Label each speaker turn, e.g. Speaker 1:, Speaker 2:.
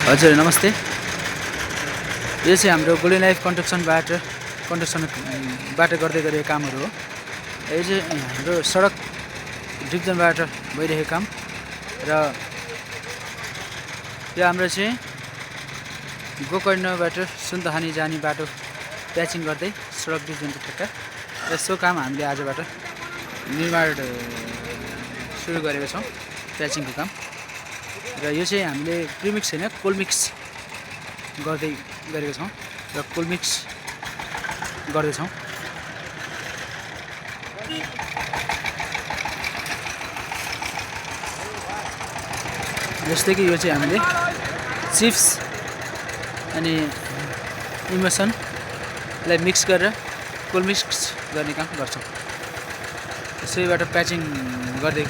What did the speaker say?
Speaker 1: हजुर नमस्ते। यो चाहिँ हाम्रो गोल्डन लाइफ कन्स्ट्रक्सनबाट गर्दै गरेको कामहरू हो। यो चाहिँ हाम्रो सडक डिभिजनबाट भइरहेको काम र यो हाम्रो चाहिँ गोकर्णबाट सुन्तहानी जाने बाटो प्याचिङ गर्दै सडक डिभिजनको ठेक्का र सो काम हामीले आजबाट निर्माण सुरु गरेका छौँ, प्याचिङको काम। र यो चाहिँ हामीले प्रिमिक्स होइन कोलमिक्स गर्दै गरेका छौँ र कोलमिक्स गर्दैछौँ। जस्तै कि यो चाहिँ हामीले चिप्स अनि इमोसनलाई मिक्स गरेर कोलमिक्स गर्ने काम गर्छौँ। त्यसैबाट प्याचिङ गर्दै